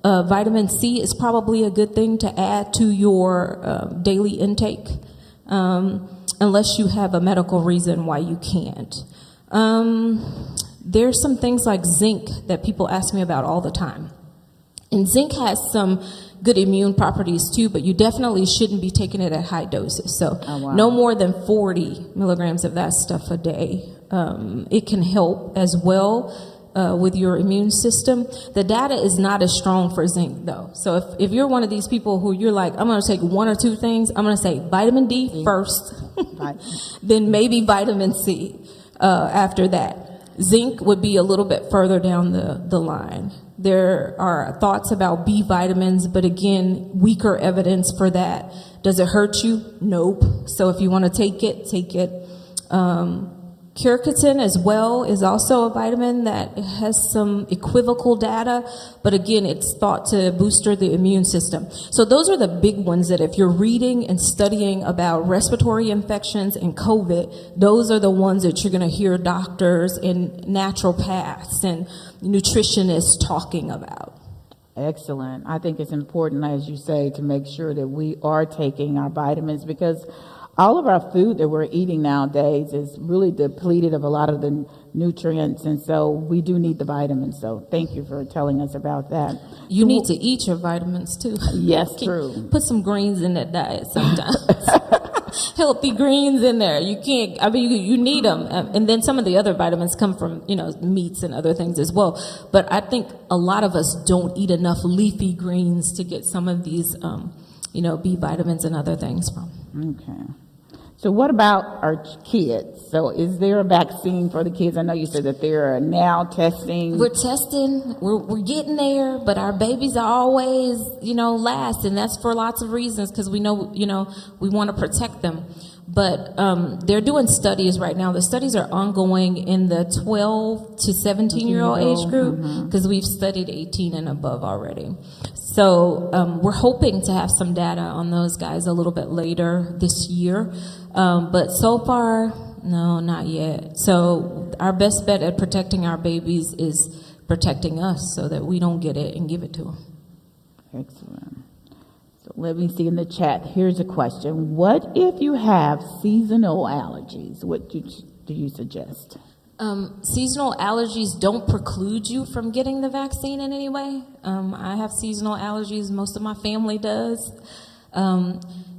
vitamin C is probably a good thing to add to your daily intake, unless you have a medical reason why you can't. There's some things like zinc that people ask me about all the time. And zinc has some good immune properties too, but you definitely shouldn't be taking it at high doses. So no more than 40 milligrams of that stuff a day. It can help as well with your immune system. The data is not as strong for zinc though. So if you're one of these people who you're like, I'm going to take one or two things, I'm going to say vitamin D first, then maybe vitamin C after that. Zinc would be a little bit further down the line. There are thoughts about B vitamins, but again, weaker evidence for that. Does it hurt you? Nope. So if you want to take it, take it. Quercetin as well is also a vitamin that has some equivocal data, but again, it's thought to boost the immune system. So those are the big ones that if you're reading and studying about respiratory infections and COVID, those are the ones that you're going to hear doctors and naturopaths and nutritionists talking about. Excellent. I think it's important, as you say, to make sure that we are taking our vitamins because all of our food that we're eating nowadays is really depleted of a lot of the nutrients, and so we do need the vitamins. So thank you for telling us about that. You need to eat your vitamins too. Yes, true. Put some greens in that diet sometimes. Healthy greens in there. You can't, I mean, you need them. And then some of the other vitamins come from, meats and other things as well. But I think a lot of us don't eat enough leafy greens to get some of these, B vitamins and other things from. Okay. So what about our kids? So is there a vaccine for the kids? I know you said that they're now testing. We're testing. We're getting there, but our babies are always, last, and that's for lots of reasons because we know, we want to protect them. But they're doing studies right now. The studies are ongoing in the 12 to 17-year-old age group because we've studied 18 and above already. So we're hoping to have some data on those guys a little bit later this year. But so far, no, not yet. So our best bet at protecting our babies is protecting us so that we don't get it and give it to them. Excellent. So let me see in the chat. Here's a question. What if you have seasonal allergies? What do you suggest? Seasonal allergies don't preclude you from getting the vaccine in any way. I have seasonal allergies. Most of my family does.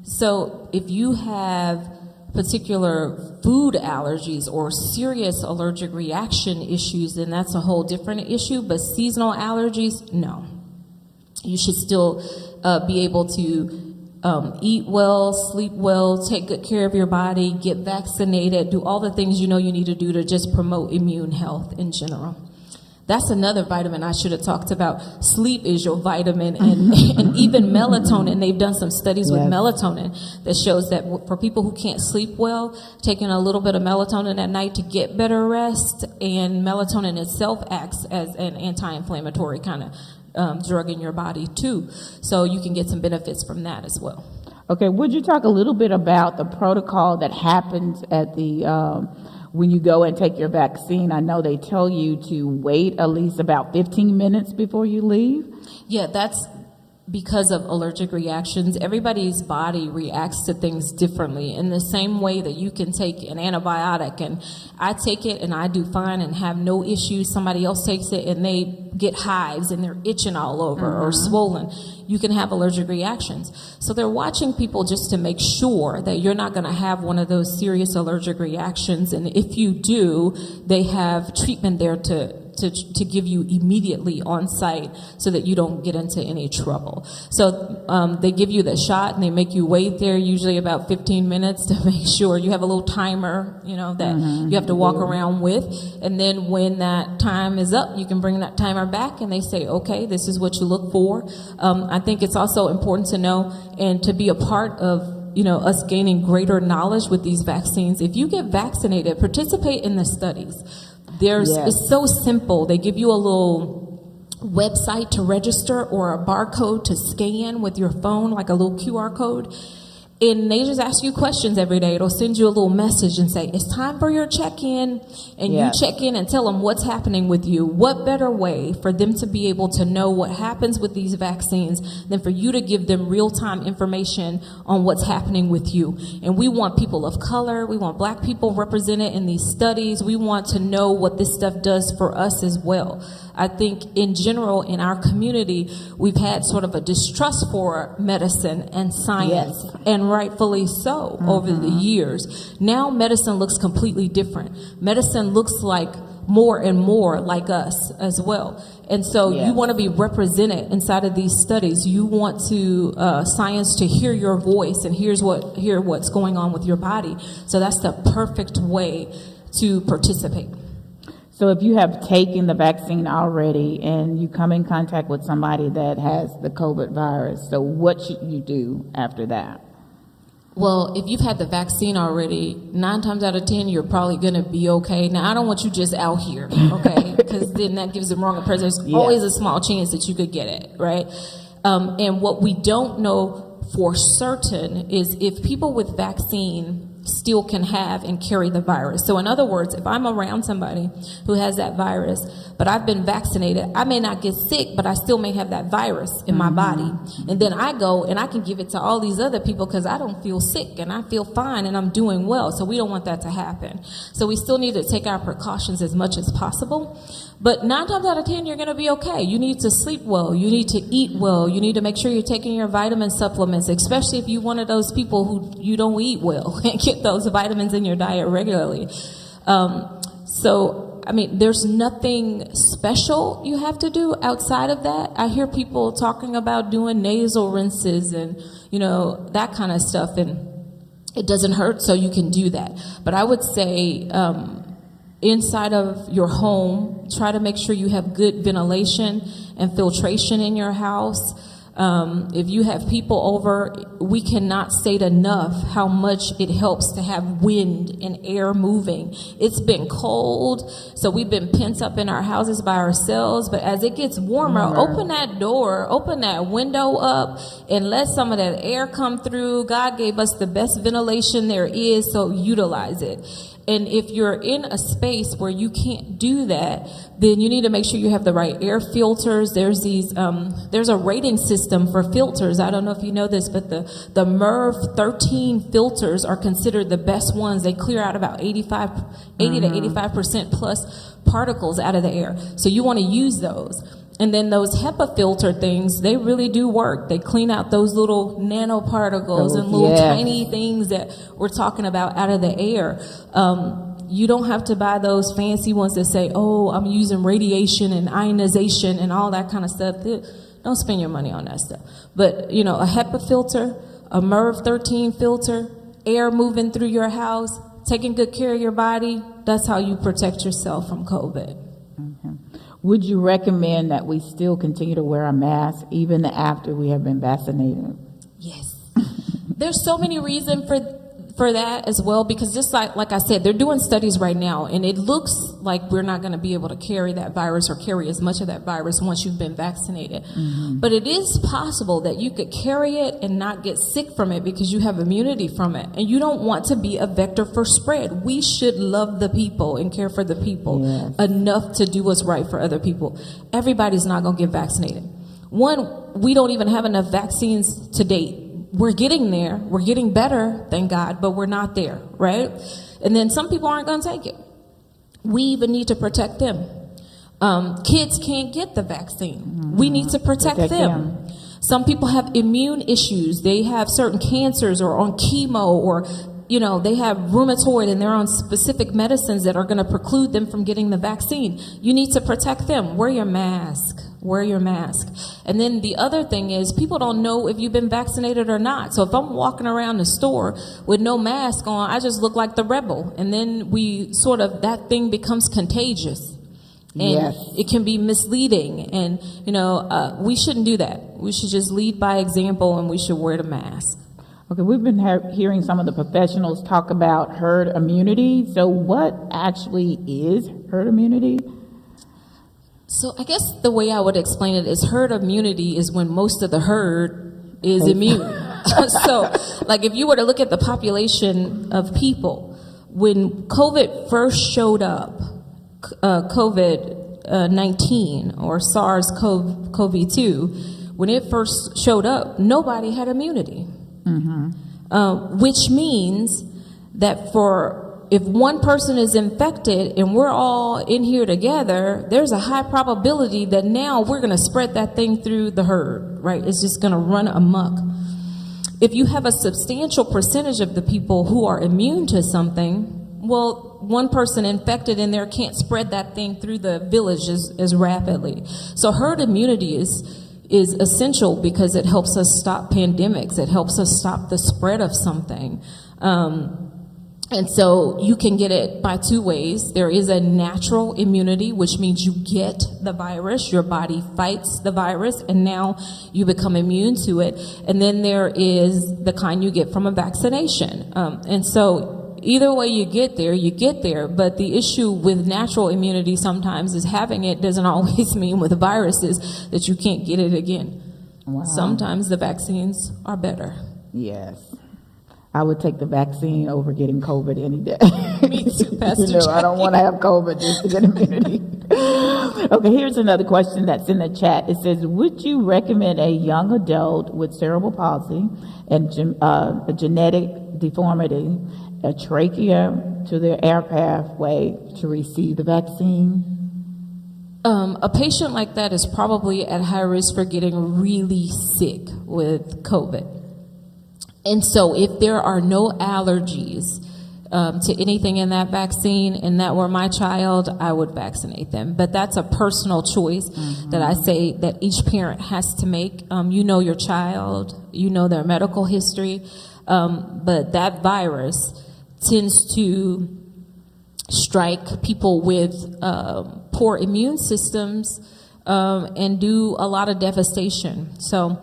So if you have particular food allergies or serious allergic reaction issues, then that's a whole different issue. But seasonal allergies, no. You should still be able to eat well, sleep well, take good care of your body, get vaccinated, do all the things you need to do to just promote immune health in general. That's another vitamin I should have talked about. Sleep is your vitamin, and even melatonin. They've done some studies with melatonin that shows that for people who can't sleep well, taking a little bit of melatonin at night to get better rest, and melatonin itself acts as an anti-inflammatory kind of drug in your body too. So you can get some benefits from that as well. Okay, would you talk a little bit about the protocol that happens at the when you go and take your vaccine? I know they tell you to wait at least about 15 minutes before you leave. Yeah, that's because of allergic reactions. Everybody's body reacts to things differently in the same way that you can take an antibiotic, and I take it and I do fine and have no issues. Somebody else takes it and they get hives and they're itching all over or swollen. You can have allergic reactions. So they're watching people just to make sure that you're not going to have one of those serious allergic reactions. And if you do, they have treatment there to give you immediately on site so that you don't get into any trouble. So they give you the shot and they make you wait there usually about 15 minutes to make sure you have a little timer, that you have to walk around with. And then when that time is up, you can bring that timer back and they say, okay, this is what you look for. I think it's also important to know and to be a part of us gaining greater knowledge with these vaccines. If you get vaccinated, participate in the studies. It's so simple. They give you a little website to register or a barcode to scan with your phone, like a little QR code. And they just ask you questions every day. It'll send you a little message and say, it's time for your check-in. And you check in and tell them what's happening with you. What better way for them to be able to know what happens with these vaccines than for you to give them real-time information on what's happening with you. And we want people of color. We want Black people represented in these studies. We want to know what this stuff does for us as well. I think in general in our community, we've had sort of a distrust for medicine and science, and rightfully so over the years. Now medicine looks completely different. Medicine looks like more and more like us as well. And so you want to be represented inside of these studies. You want to science to hear your voice and hear what's going on with your body. So that's the perfect way to participate. So if you have taken the vaccine already and you come in contact with somebody that has the COVID virus, so what should you do after that? Well, if you've had the vaccine already, 9 times out of 10, you're probably going to be okay. Now, I don't want you just out here, okay? Because then that gives them wrong impression. There's always a small chance that you could get it, right? And what we don't know for certain is if people with vaccine still can have and carry the virus. So in other words, if I'm around somebody who has that virus, but I've been vaccinated, I may not get sick, but I still may have that virus in my body. And then I go and I can give it to all these other people because I don't feel sick and I feel fine and I'm doing well. So we don't want that to happen. So we still need to take our precautions as much as possible. But 9 times out of 10, you're going to be okay. You need to sleep well. You need to eat well. You need to make sure you're taking your vitamin supplements, especially if you're one of those people who you don't eat well and get those vitamins in your diet regularly. There's nothing special you have to do outside of that. I hear people talking about doing nasal rinses and, that kind of stuff. And it doesn't hurt, so you can do that. But I would say, inside of your home, try to make sure you have good ventilation and filtration in your house. If you have people over, we cannot state enough how much it helps to have wind and air moving. It's been cold, so we've been pent up in our houses by ourselves, but as it gets warmer, open that door, open that window up, and let some of that air come through. God gave us the best ventilation there is, so utilize it. And if you're in a space where you can't do that, then you need to make sure you have the right air filters. There's a rating system for filters. I don't know if you know this, but the MERV 13 filters are considered the best ones. They clear out about 80 to 85% plus particles out of the air. So you want to use those. And then those HEPA filter things, they really do work. They clean out those little nanoparticles and little tiny things that we're talking about out of the air. You don't have to buy those fancy ones that say, oh, I'm using radiation and ionization and all that kind of stuff. Don't spend your money on that stuff. But, a HEPA filter, a MERV 13 filter, air moving through your house, taking good care of your body, that's how you protect yourself from COVID. Would you recommend that we still continue to wear a mask even after we have been vaccinated? Yes. There's so many reasons for that as well, because just like I said, they're doing studies right now, and it looks like we're not going to be able to carry that virus or carry as much of that virus once you've been vaccinated. But it is possible that you could carry it and not get sick from it because you have immunity from it, and you don't want to be a vector for spread. We should love the people and care for the people enough to do what's right for other people. Everybody's not going to get vaccinated. One, we don't even have enough vaccines to date. We're getting there. We're getting better, thank God, but we're not there, right? And then some people aren't going to take it. We even need to protect them. Kids can't get the vaccine. We need to protect them. Some people have immune issues. They have certain cancers or on chemo, or they have rheumatoid and they're on specific medicines that are going to preclude them from getting the vaccine. You need to protect them. Wear your mask. Wear your mask. And then the other thing is, people don't know if you've been vaccinated or not. So if I'm walking around the store with no mask on, I just look like the rebel. And then that thing becomes contagious. And it can be misleading. And, we shouldn't do that. We should just lead by example, and we should wear the mask. Okay, we've been hearing some of the professionals talk about herd immunity. So what actually is herd immunity? So I guess the way I would explain it is herd immunity is when most of the herd is immune. So like if you were to look at the population of people, when COVID first showed up, COVID-19 or SARS-CoV-2, when it first showed up, nobody had immunity. Which means that if one person is infected and we're all in here together, there's a high probability that now we're going to spread that thing through the herd, right? It's just going to run amok. If you have a substantial percentage of the people who are immune to something, well, one person infected in there can't spread that thing through the village as rapidly. So herd immunity is essential because it helps us stop pandemics. It helps us stop the spread of something. And so you can get it by two ways. There is a natural immunity, which means you get the virus, your body fights the virus, and now you become immune to it. And then there is the kind you get from a vaccination. And so either way you get there. But the issue with natural immunity sometimes is having it doesn't always mean with the viruses that you can't get it again. Wow. Sometimes the vaccines are better. Yes. I would take the vaccine over getting COVID any day. Me too, Pastor Jackie. I don't want to have COVID just to get immunity. Okay, here's another question that's in the chat. It says, would you recommend a young adult with cerebral palsy and a genetic deformity, a trachea to their air pathway to receive the vaccine? A patient like that is probably at high risk for getting really sick with COVID. And so if there are no allergies to anything in that vaccine, and that were my child, I would vaccinate them. But that's a personal choice that I say that each parent has to make. You know your child, you know their medical history, but that virus tends to strike people with poor immune systems and do a lot of devastation. So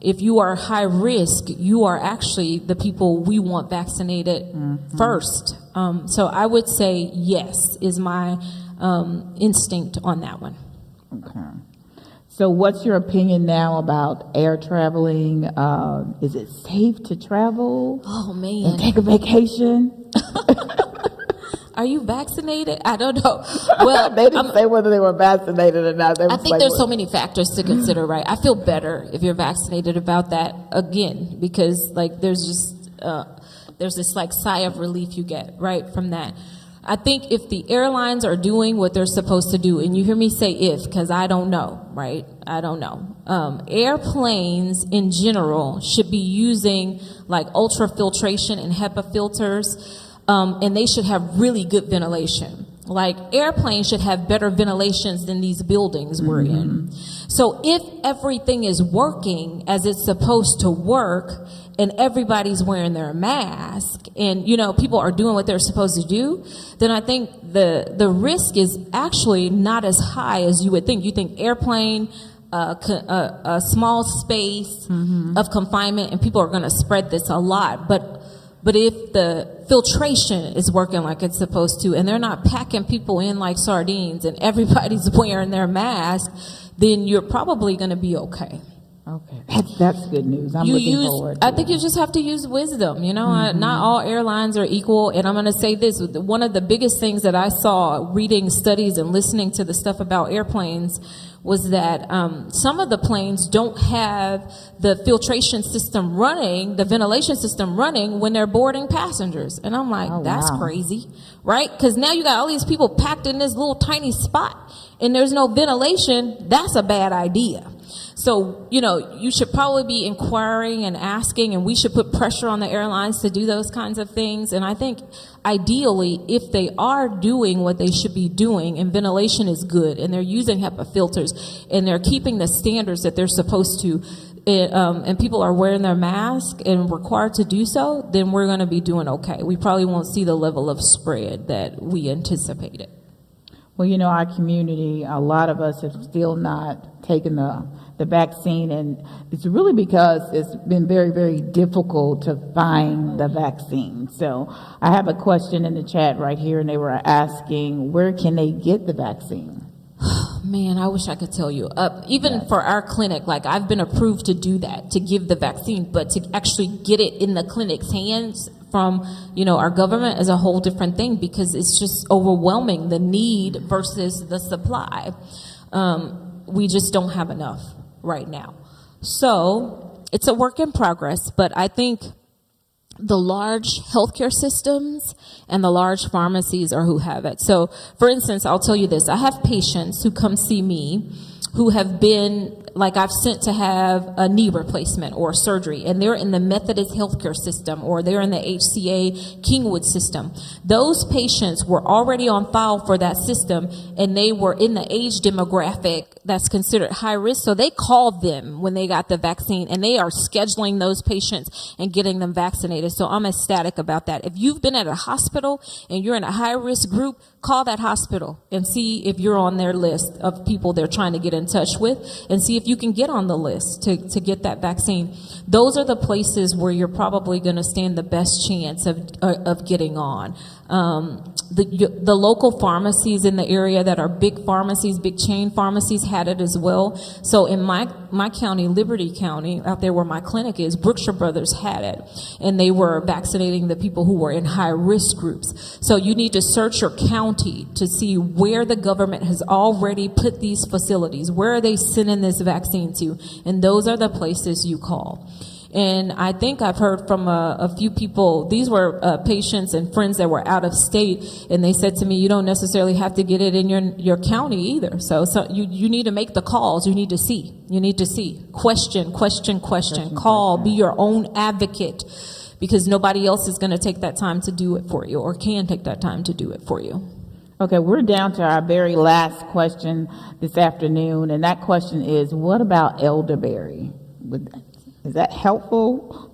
if you are high risk, you are actually the people we want vaccinated first. So I would say yes is my instinct on that one. Okay. So what's your opinion now about air traveling? Is it safe to travel? Oh, man. And take a vacation? Are you vaccinated? I don't know. Well, they didn't say whether they were vaccinated or not. I think there's so many factors to consider, right? I feel better if you're vaccinated about that, again, because like there's this like sigh of relief you get, right, from that. I think if the airlines are doing what they're supposed to do, and you hear me say if, because I don't know, right? I don't know. Airplanes in general should be using like ultrafiltration and HEPA filters. And they should have really good ventilation. Like airplanes should have better ventilations than these buildings we're in. So if everything is working as it's supposed to work and everybody's wearing their mask and, you know, people are doing what they're supposed to do, then I think the risk is actually not as high as you would think. You think airplane, a small space of confinement, and people are going to spread this a lot. But if the filtration is working like it's supposed to, and they're not packing people in like sardines and everybody's wearing their mask, then you're probably going to be okay. Okay, that's good news. I'm looking forward to I think you just have to use wisdom. You know, not all airlines are equal. And I'm going to say this, one of the biggest things that I saw reading studies and listening to the stuff about airplanes was that some of the planes don't have the filtration system running, the ventilation system running when they're boarding passengers. And I'm like, that's crazy, right? Because now you got all these people packed in this little tiny spot and there's no ventilation. That's a bad idea. So, you know, you should probably be inquiring and asking, and we should put pressure on the airlines to do those kinds of things. And I think ideally, if they are doing what they should be doing and ventilation is good and they're using HEPA filters and they're keeping the standards that they're supposed to, and people are wearing their mask and required to do so, then we're going to be doing okay. We probably won't see the level of spread that we anticipated. Well, you know, our community, a lot of us have still not taken the vaccine, and it's really because it's been very, very difficult to find the vaccine. So I have a question in the chat right here, and they were asking, where can they get the vaccine? Man, I wish I could tell you. Even for our clinic, like I've been approved to do that, to give the vaccine, but to actually get it in the clinic's hands from, you know, our government is a whole different thing because it's just overwhelming, the need versus the supply. We just don't have enough right now. So it's a work in progress, but I think the large healthcare systems and the large pharmacies are who have it. So, for instance, I'll tell you this. I have patients who come see me who have been, like I've sent to have a knee replacement or surgery, and they're in the Methodist healthcare system or they're in the HCA Kingwood system. Those patients were already on file for that system, and they were in the age demographic that's considered high risk. So they called them when they got the vaccine, and they are scheduling those patients and getting them vaccinated. So I'm ecstatic about that. If you've been at a hospital and you're in a high risk group, call that hospital and see if you're on their list of people they're trying to get in touch with, and see if you can get on the list to get that vaccine. Those are the places where you're probably going to stand the best chance of getting on. The local pharmacies in the area that are big pharmacies, big chain pharmacies, had it as well. So in my county, Liberty County, out there where my clinic is, Brookshire Brothers had it, and they were vaccinating the people who were in high risk groups. So you need to search your county to see where the government has already put these facilities. Where are they sending this vaccine to? And those are the places you call. And I think I've heard from a few people, these were patients and friends that were out of state, and they said to me, you don't necessarily have to get it in your county either. So you need to make the calls. You need to see. Question. Call. Be your own advocate, because nobody else is going to take that time to do it for you, or can take that time to do it for you. Okay, we're down to our very last question this afternoon, and that question is, what about elderberry? Is that helpful?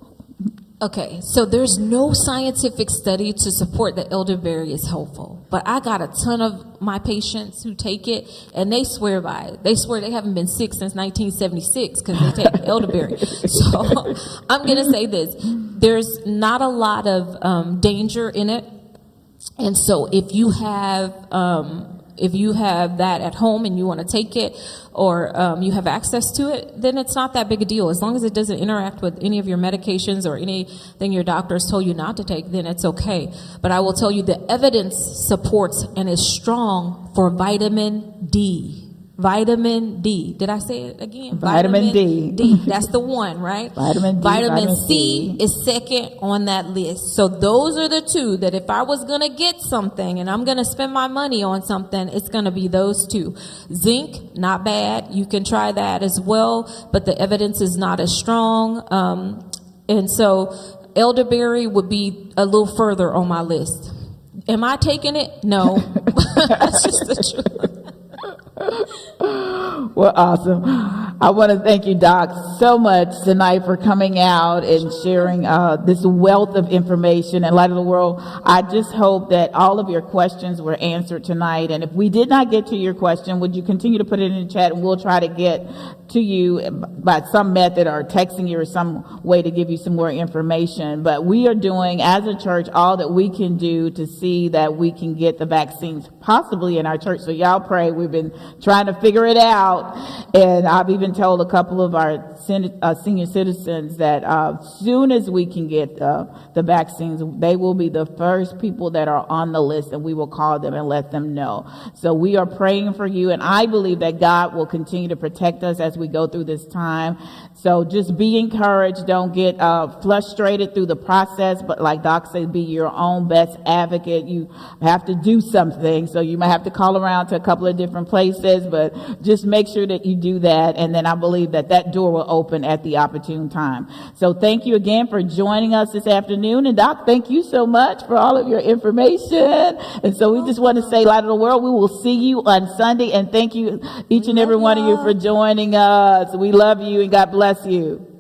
Okay, so there's no scientific study to support that elderberry is helpful. But I got a ton of my patients who take it, and they swear by it. They swear they haven't been sick since 1976 because they take elderberry. So I'm going to say this. There's not a lot of danger in it. And so if you have that at home and you want to take it, or you have access to it, then it's not that big a deal. As long as it doesn't interact with any of your medications or anything your doctor has told you not to take, then it's okay. But I will tell you, the evidence supports and is strong for vitamin D. Vitamin D. Did I say it again? Vitamin D. That's the one, right? Vitamin D. Vitamin C is second on that list. So those are the two that if I was going to get something and I'm going to spend my money on something, it's going to be those two. Zinc, not bad. You can try that as well, but the evidence is not as strong. And so elderberry would be a little further on my list. Am I taking it? No. That's just the truth. Well, awesome. I want to thank you, Doc, so much tonight for coming out and sharing this wealth of information in Light of the World. I just hope that all of your questions were answered tonight. And if we did not get to your question, would you continue to put it in the chat, and we'll try to get to you by some method, or texting you or some way to give you some more information. But we are doing, as a church, all that we can do to see that we can get the vaccines possibly in our church. So y'all pray. We've been trying to figure it out. And I've even told a couple of our senior citizens that as soon as we can get the vaccines, they will be the first people that are on the list, and we will call them and let them know. So we are praying for you, and I believe that God will continue to protect us as we go through this time. So just be encouraged. Don't get frustrated through the process, but like Doc said, be your own best advocate. You have to do something, so you might have to call around to a couple of different places, but just make sure that you do that, and then I believe that that door will open at the opportune time. So thank you again for joining us this afternoon, and Doc, thank you so much for all of your information. And so we just want to say, Light of the World, we will see you on Sunday, and thank you each and every one of you for joining us. We love you, and God bless you.